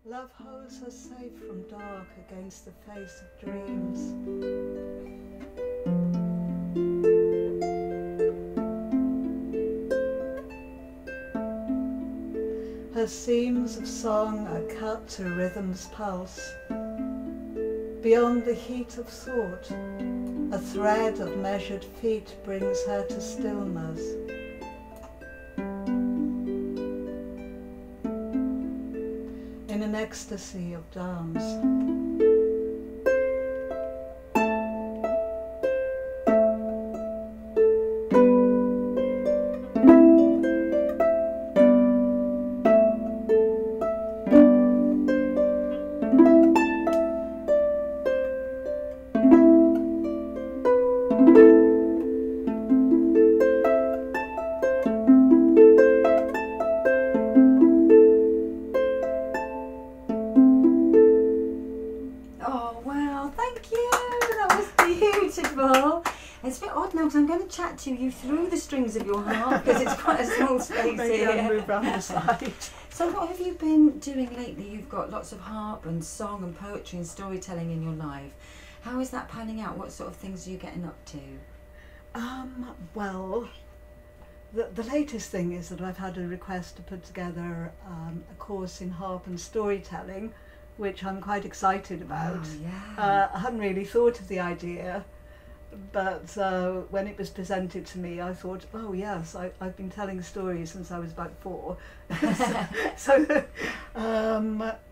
Love holds her safe from dark against the face of dreams. Her seams of song are cut to rhythm's pulse. Beyond the heat of thought, a thread of measured feet brings her to stillness. In an ecstasy of dance. Chat to you through the strings of your harp because it's quite a small space here. I'll move around the side. So what have you been doing lately? You've got lots of harp and song and poetry and storytelling in your life. How is that panning out? What sort of things are you getting up to? Well, the latest thing is that I've had a request to put together a course in harp and storytelling, which I'm quite excited about. Oh, yeah. I hadn't really thought of the idea. But when it was presented to me, I thought, oh yes, I've been telling stories since I was about 4. so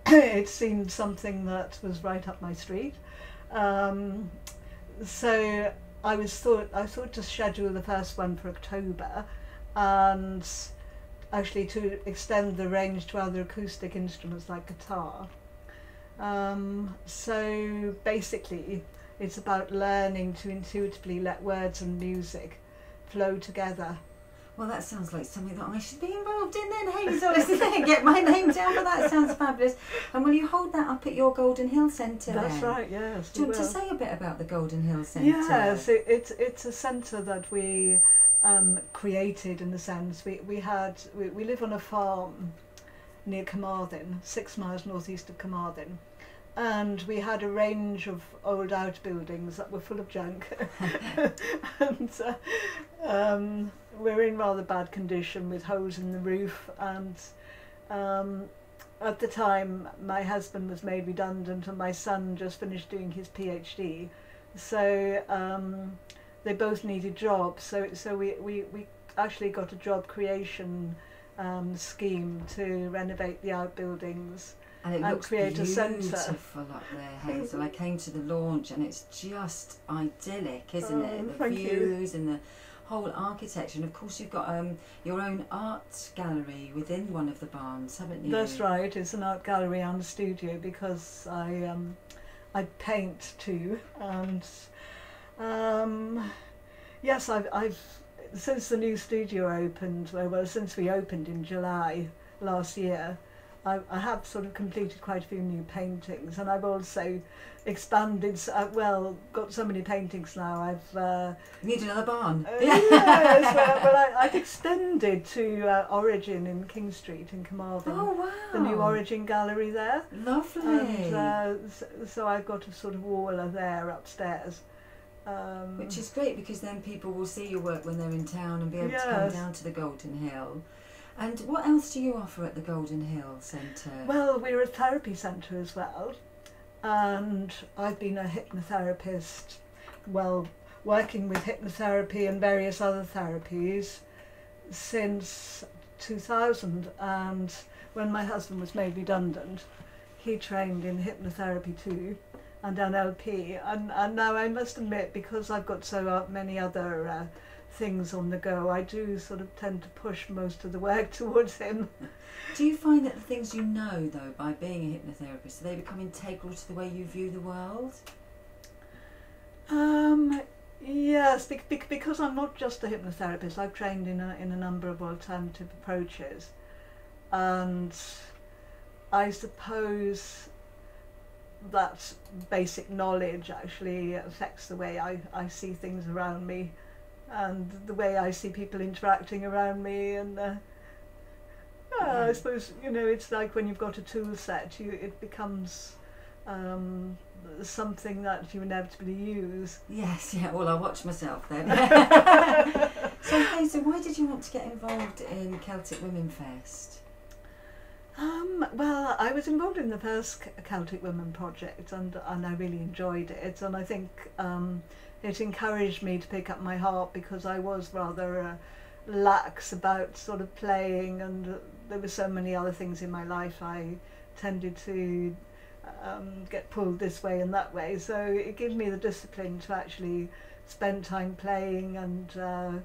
it seemed something that was right up my street. So I thought to schedule the first one for October, and actually to extend the range to other acoustic instruments like guitar. So basically, it's about learning to intuitively let words and music flow together. Well, that sounds like something that I should be involved in then, Hazel, isn't it? Get my name down, but that sounds fabulous. And will you hold that up at your Golden Hill Centre then? That's right, yes. Do you want to say a bit about the Golden Hill Centre? Yes, it's a centre that we created in a sense. We live on a farm near Carmarthen, 6 miles northeast of Carmarthen. And we had a range of old outbuildings that were full of junk. And we're in rather bad condition with holes in the roof. And at the time, my husband was made redundant and my son just finished doing his PhD. So they both needed jobs. So we actually got a job creation scheme to renovate the outbuildings. And it looks create a centre. Beautiful up there, Hazel. I came to the launch and it's just idyllic, isn't it? The views and the whole architecture. And of course you've got your own art gallery within one of the barns, haven't you? That's right. It's an art gallery and a studio because I paint too. And yes, I've since the new studio opened, well, since we opened in July last year, I have sort of completed quite a few new paintings, and I've also expanded, got so many paintings now. I've you need another barn. Yes, well, I've extended to Origin in King Street in Carmarthen. Oh wow! The new Origin gallery there. Lovely. And so I've got a sort of wall there upstairs. Which is great because then people will see your work when they're in town and be able to come down to the Golden Hill. And what else do you offer at the Golden Hill Centre? Well, we're a therapy centre as well, and I've been a hypnotherapist, working with hypnotherapy and various other therapies since 2000, and when my husband was made redundant, he trained in hypnotherapy too, and NLP, and now I must admit, because I've got so many other things on the go, I do sort of tend to push most of the work towards him. Do you find that the things you know, though, by being a hypnotherapist, do they become integral to the way you view the world? Yes, because I'm not just a hypnotherapist. I've trained in a number of alternative approaches, and I suppose that basic knowledge actually affects the way I see things around me, and the way I see people interacting around me, and I suppose, you know, it's like when you've got a tool set, it becomes something that you inevitably use. Yes, yeah, well, I'll watch myself then. So Hazel, why did you want to get involved in Celtic Womenfest? Well, I was involved in the first Celtic Women project, and I really enjoyed it, and I think it encouraged me to pick up my harp, because I was rather lax about sort of playing, and there were so many other things in my life. I tended to get pulled this way and that way, so it gave me the discipline to actually spend time playing, and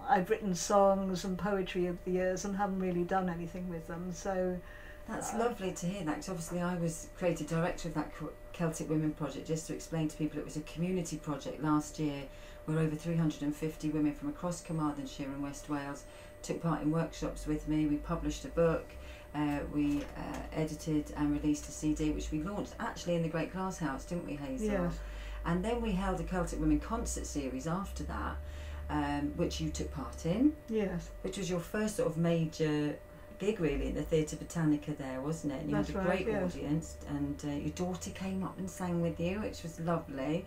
I've written songs and poetry over the years and haven't really done anything with them. So that's lovely to hear that, because obviously I was creative director of that Celtic Women project. Just to explain to people, it was a community project last year where over 350 women from across Carmarthenshire and West Wales took part in workshops with me. We published a book, we edited and released a CD, which we launched actually in the Great Glass House, didn't we, Hazel? Yes. And then we held a Celtic Women concert series after that, which you took part in. Yes. Which was your first sort of major gig really in the Theatre Botanic there, wasn't it? And you That's had a right, great yes. audience, and your daughter came up and sang with you, which was lovely.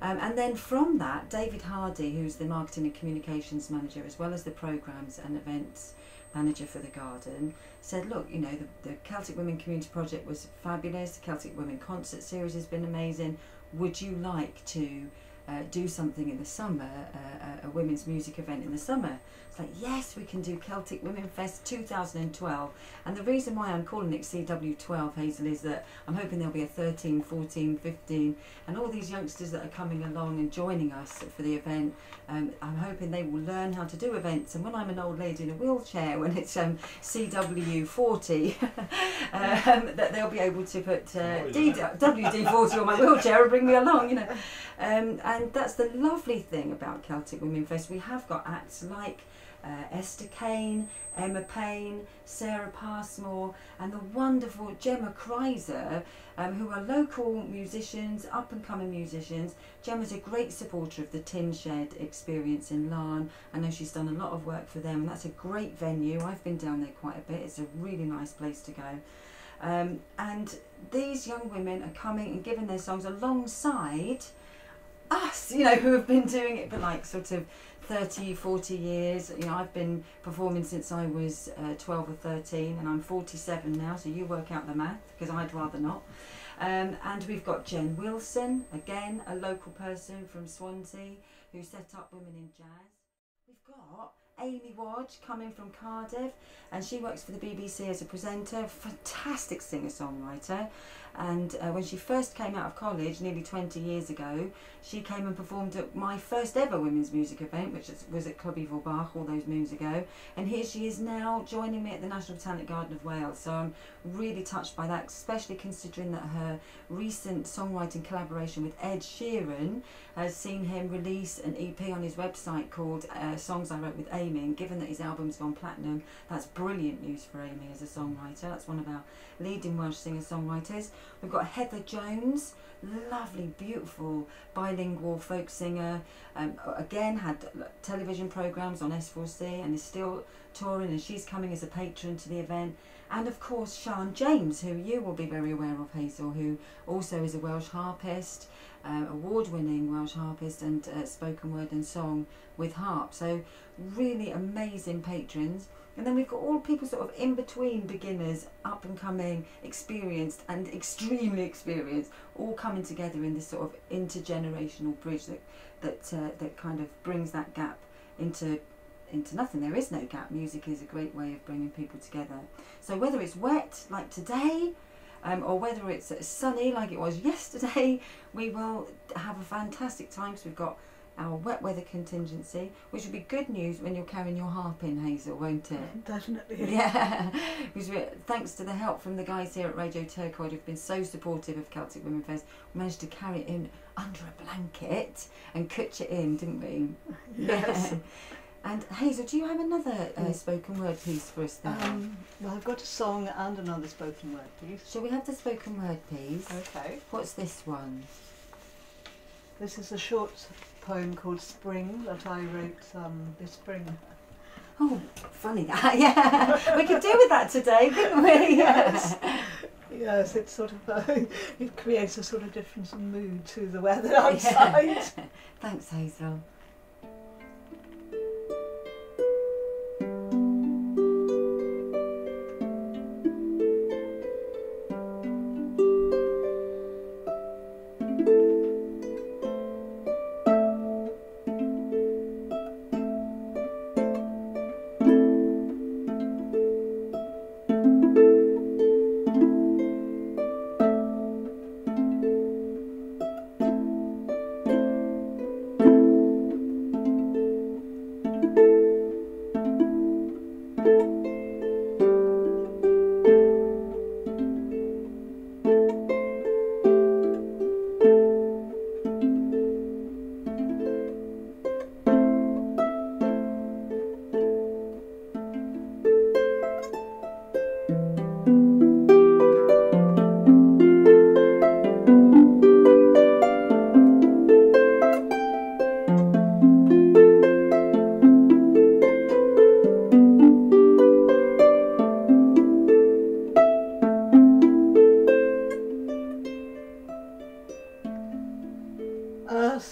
And then from that, David Hardy, who's the marketing and communications manager as well as the programmes and events manager for the garden, said, look, you know, the Celtic Women Community Project was fabulous, the Celtic Women concert series has been amazing, would you like to do something in the summer, a women's music event in the summer? It's like, yes, we can do Celtic Womenfest 2012. And the reason why I'm calling it CW12, Hazel, is that I'm hoping there'll be a 13, 14, 15, and all these youngsters that are coming along and joining us for the event. I'm hoping they will learn how to do events, and when I'm an old lady in a wheelchair, when it's CW40, that they'll be able to put WD40 on my wheelchair and bring me along, you know. And that's the lovely thing about Celtic Womenfest. We have got acts like Esther Kane, Emma Payne, Sarah Passmore, and the wonderful Gemma Kreiser, who are local musicians, up-and-coming musicians. Gemma's a great supporter of the Tin Shed experience in Larne. I know she's done a lot of work for them, and that's a great venue. I've been down there quite a bit. It's a really nice place to go. And these young women are coming and giving their songs alongside us, you know, who have been doing it for like sort of 30, 40 years. You know, I've been performing since I was 12 or 13, and I'm 47 now, so you work out the math, because I'd rather not. And we've got Jen Wilson, again, a local person from Swansea, who set up Women in Jazz. We've got Amy Wadge coming from Cardiff, and she works for the BBC as a presenter, fantastic singer-songwriter. And when she first came out of college nearly 20 years ago, she came and performed at my first ever women's music event, which was at Club Yvonne Bach all those moons ago. And here she is now joining me at the National Botanic Garden of Wales. So I'm really touched by that, especially considering that her recent songwriting collaboration with Ed Sheeran has seen him release an EP on his website called Songs I Wrote with Amy. And given that his album's gone platinum, that's brilliant news for Amy as a songwriter. That's one of our leading Welsh singer-songwriters. We've got Heather Jones, lovely, beautiful, bilingual folk singer. Again, had television programmes on S4C and is still touring, and she's coming as a patron to the event. And of course, Sian James, who you will be very aware of, Hazel, who also is a Welsh harpist, award-winning Welsh harpist, and spoken word and song with harp. So really amazing patrons. And then we've got all people sort of in between beginners, up and coming, experienced and extremely experienced, all coming together in this sort of intergenerational bridge that kind of brings that gap into nothing. There is no gap. Music is a great way of bringing people together. So whether it's wet like today, or whether it's sunny like it was yesterday, we will have a fantastic time, because we've got our wet weather contingency, which will be good news when you're carrying your harp in, Hazel, won't it? Definitely. Yeah, because thanks to the help from the guys here at Radio Tircoed, who've been so supportive of Celtic Womenfest, we managed to carry it in under a blanket and cutch it in, didn't we? Yes. Yeah. And Hazel, do you have another spoken word piece for us there? Well, I've got a song and another spoken word piece. Shall we have the spoken word piece? Okay. What's this one? This is a short poem called Spring that I wrote this spring. Oh, funny that, yeah. We could do with that today, couldn't we? Yes. Yes, it's sort of, it creates a sort of different mood to the weather outside. Yeah. Thanks, Hazel.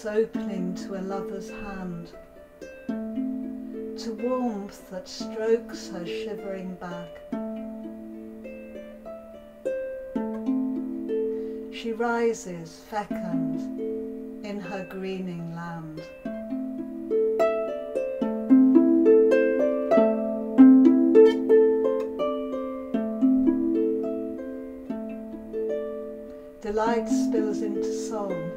Opening to a lover's hand, to warmth that strokes her shivering back. She rises fecund in her greening land. Delight spills into song.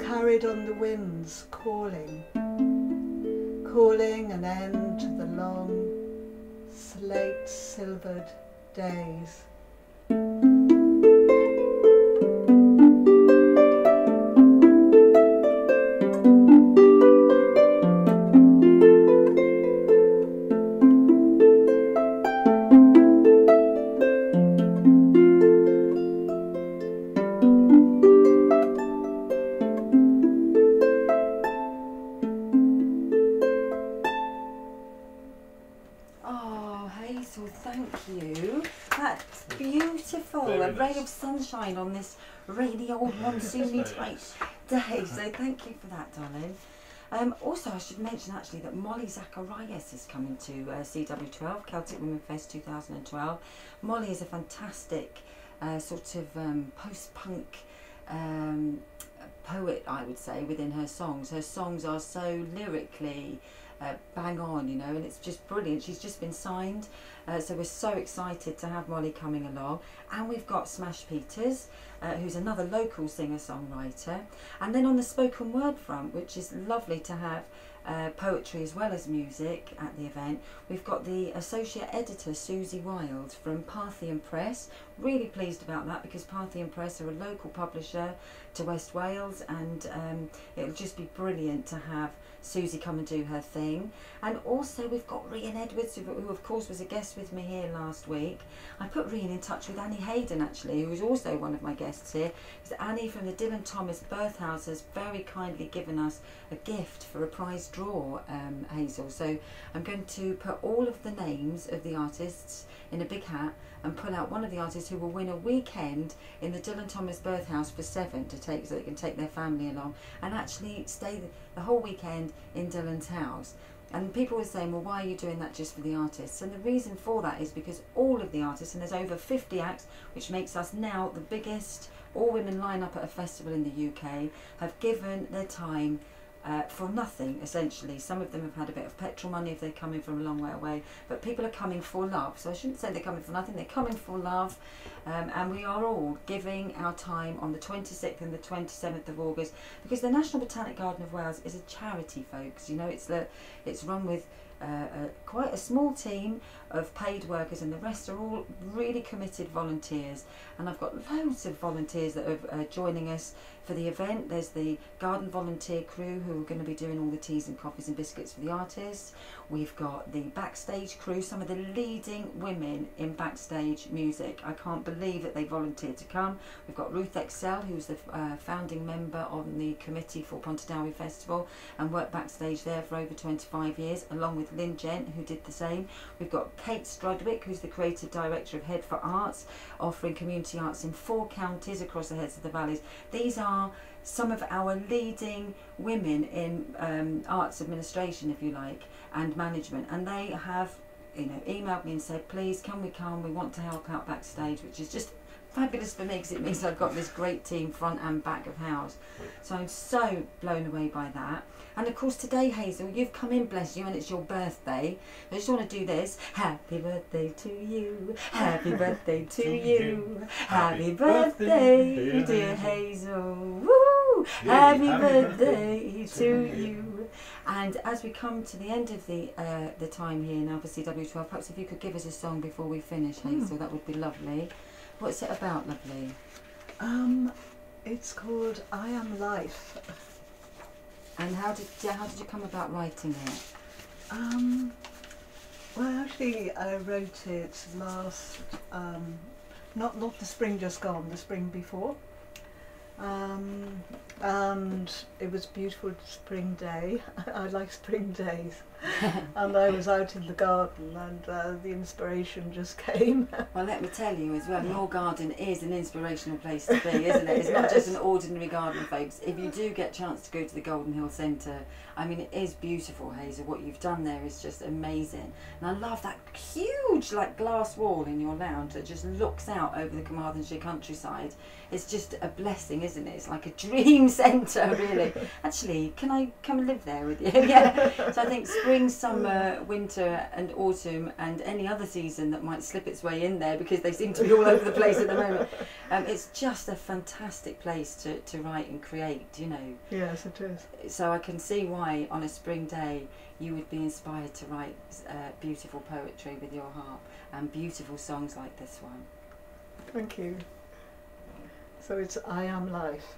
Carried on the winds, calling an end to the long, slate-silvered days. A ray of sunshine on this rainy old monsoony type day, so thank you for that, darling. Also, I should mention actually that Molly Zacharias is coming to CW12, Celtic Womenfest 2012. Molly is a fantastic sort of post-punk poet, I would say, within her songs. Her songs are so lyrically bang on, you know, and it's just brilliant. She's just been signed, so we're so excited to have Molly coming along. And we've got Smash Peters, who's another local singer-songwriter. And then on the spoken word front, which is lovely to have poetry as well as music at the event, we've got the associate editor Susie Wild from Parthian Press. Really pleased about that, because Parthian Press are a local publisher to West Wales, and it'll just be brilliant to have Susie come and do her thing. And also we've got Rhian Edwards, who of course was a guest with me here last week. I put Rhian in touch with Annie Hayden actually, who was also one of my guests here, because Annie from the Dylan Thomas Birth House has very kindly given us a gift for a prize draw, Hazel. So I'm going to put all of the names of the artists in a big hat and pull out one of the artists who will win a weekend in the Dylan Thomas Birth House for 7 to take, so they can take their family along and actually stay the whole weekend in Dylan's house. And people were saying, well, why are you doing that just for the artists? And the reason for that is because all of the artists, and there's over 50 acts, which makes us now the biggest all-women lineup at a festival in the UK, have given their time for nothing, essentially. Some of them have had a bit of petrol money if they're coming from a long way away, but people are coming for love. So I shouldn't say they're coming for nothing, they're coming for love, and we are all giving our time on the 26th and the 27th of August, because the National Botanic Garden of Wales is a charity, folks. You know, it's run with quite a small team of paid workers, and the rest are all really committed volunteers. And I've got loads of volunteers that are joining us for the event. There's the garden volunteer crew who are going to be doing all the teas and coffees and biscuits for the artists. We've got the backstage crew, some of the leading women in backstage music. I can't believe that they volunteered to come. We've got Ruth Excel, who's the founding member on the committee for Pontardawe Festival and worked backstage there for over 25 years, along with Lynn Gent, who did the same. We've got Kate Strudwick, who's the creative director of Head for Arts, offering community arts in 4 counties across the Heads of the Valleys. These are some of our leading women in arts administration, if you like, and management, and they have, you know, emailed me and said, please, can we come, we want to help out backstage, which is just fabulous for me because it means I've got this great team front and back of house. So I'm so blown away by that. And of course today, Hazel, you've come in, bless you, and it's your birthday. I just want to do this. Happy birthday to you, happy birthday to you, happy birthday dear Hazel, woo! Happy birthday to you. And as we come to the end of the time here now for CW12, perhaps if you could give us a song before we finish, Hazel, that would be lovely. What's it about, lovely? It's called I Am Life. And how did you come about writing it? Well, actually, I wrote it last, not the spring just gone, the spring before. And it was a beautiful spring day. I like spring days. And I was out in the garden, and the inspiration just came. Well, let me tell you as well, your garden is an inspirational place to be, isn't it? It's not just an ordinary garden, folks. If you do get a chance to go to the Golden Hill Centre, I mean, it is beautiful, Hazel. What you've done there is just amazing. And I love that huge, like, glass wall in your lounge that just looks out over the Carmarthenshire countryside. It's just a blessing, isn't it? It's like a dream centre, really. Actually, can I come and live there with you? Yeah. So I think spring, summer, winter and autumn and any other season that might slip its way in there, because they seem to be all over the place at the moment. It's just a fantastic place to write and create, you know. Yes, it is. So I can see why on a spring day you would be inspired to write beautiful poetry with your harp and beautiful songs like this one. Thank you. So it's I Am Life.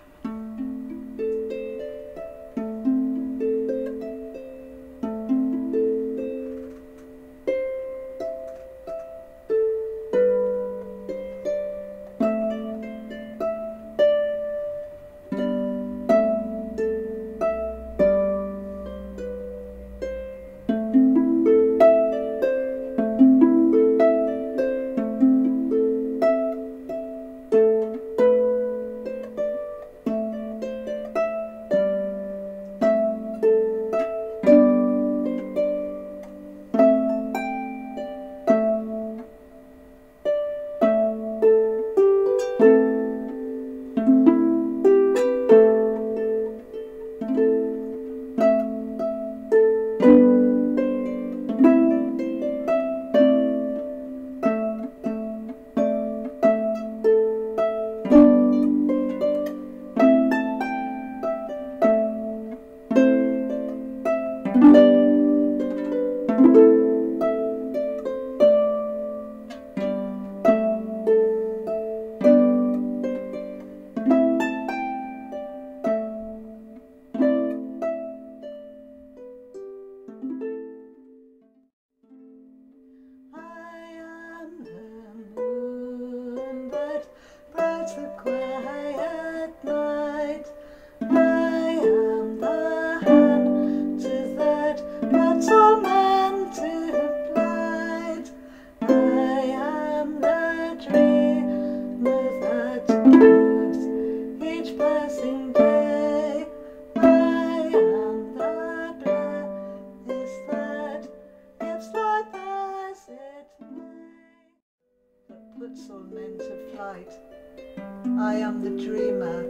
I am the dreamer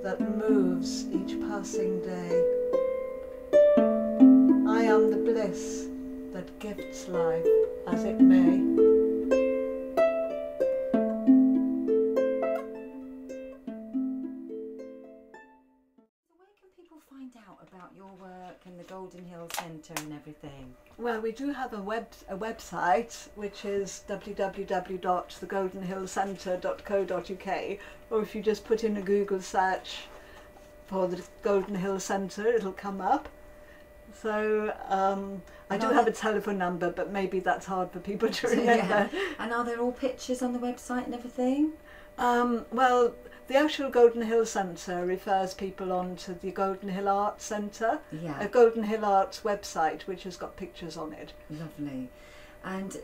that moves each passing day. I am the bliss that gifts life as it may. Where can people find out about your work work and the Golden Hill Centre and everything? Well, we do have a website, which is www.thegoldenhillcentre.co.uk, or if you just put in a Google search for the Golden Hill Centre, it'll come up. So I do have a telephone number, but maybe that's hard for people to remember. Yeah. And are there all pictures on the website and everything? Well, the actual Golden Hill Centre refers people on to the Golden Hill Arts Centre, a Golden Hill Arts website which has got pictures on it. Lovely. And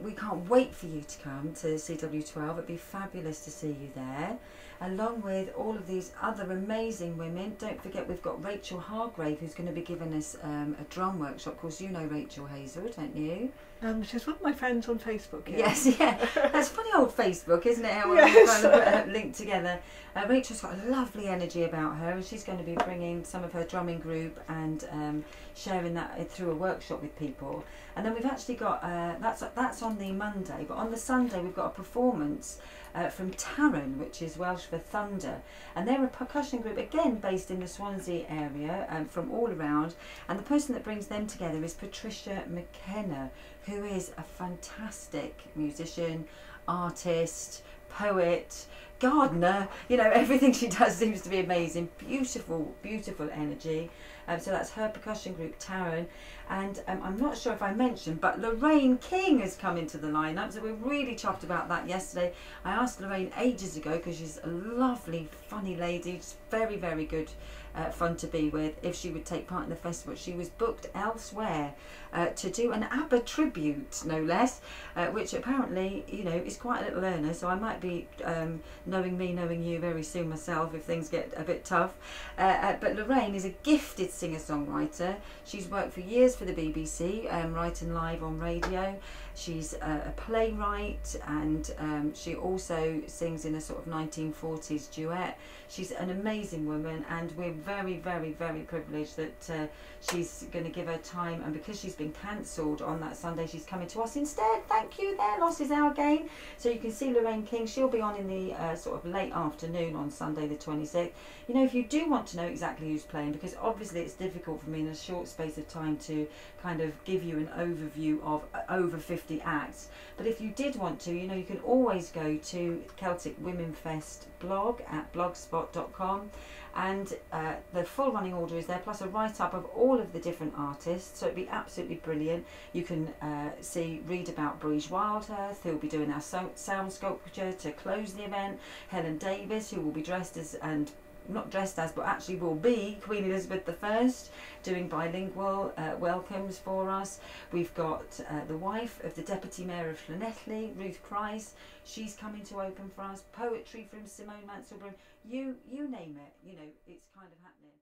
we can't wait for you to come to CW12. It'd be fabulous to see you there, along with all of these other amazing women. Don't forget, we've got Rachel Hargrave, who's going to be giving us a drum workshop. Of course, you know Rachel, Hazel, don't you? She's one of my friends on Facebook. Yeah. Yes, yeah. That's funny old Facebook, isn't it? How we're Yes. kind of linked together. Rachel's got a lovely energy about her, and she's going to be bringing some of her drumming group and sharing that through a workshop with people. And then we've actually got that's on the Monday, but on the Sunday we've got a performance from Taryn, which is Welsh for thunder, and they're a percussion group again based in the Swansea area, from all around. And the person that brings them together is Patricia McKenna, who is a fantastic musician, artist, poet, gardener. You know, everything she does seems to be amazing. Beautiful, beautiful energy. So that's her percussion group, Taryn. And I'm not sure if I mentioned, but Lorraine King has come into the lineup, so we're really chuffed about that yesterday. I asked Lorraine ages ago, because she's a lovely, funny lady, just very, very good fun to be with, if she would take part in the festival. She was booked elsewhere to do an ABBA tribute, no less, which apparently, you know, is quite a little earner, so I might be knowing me, knowing you very soon myself if things get a bit tough. But Lorraine is a gifted singer-songwriter. She's worked for years for the BBC, writing live on radio. She's a playwright, and she also sings in a sort of 1940s duet. She's an amazing woman, and we're very, very, very privileged that she's going to give her time, and because she's been cancelled on that Sunday, she's coming to us instead. Thank you there, loss is our gain. So you can see Lorraine King. She'll be on in the sort of late afternoon on Sunday the 26th. You know, if you do want to know exactly who's playing, because obviously it's difficult for me in a short space of time to kind of give you an overview of over 50 acts, but if you did want to, you know, you can always go to Celtic Womenfest blog at blogspot.com, and the full running order is there, plus a write-up of all of the different artists, so it'd be absolutely brilliant. You can read about Breege Wildhearth, who'll be doing our sound sculpture to close the event, Helen Davis, who will be dressed as, and not dressed as, but actually will be Queen Elizabeth I, doing bilingual welcomes for us. We've got the wife of the Deputy Mayor of Llanelli, Ruth Price. She's coming to open for us. Poetry from Simone Mansell-Broom. You name it. You know, it's kind of happening.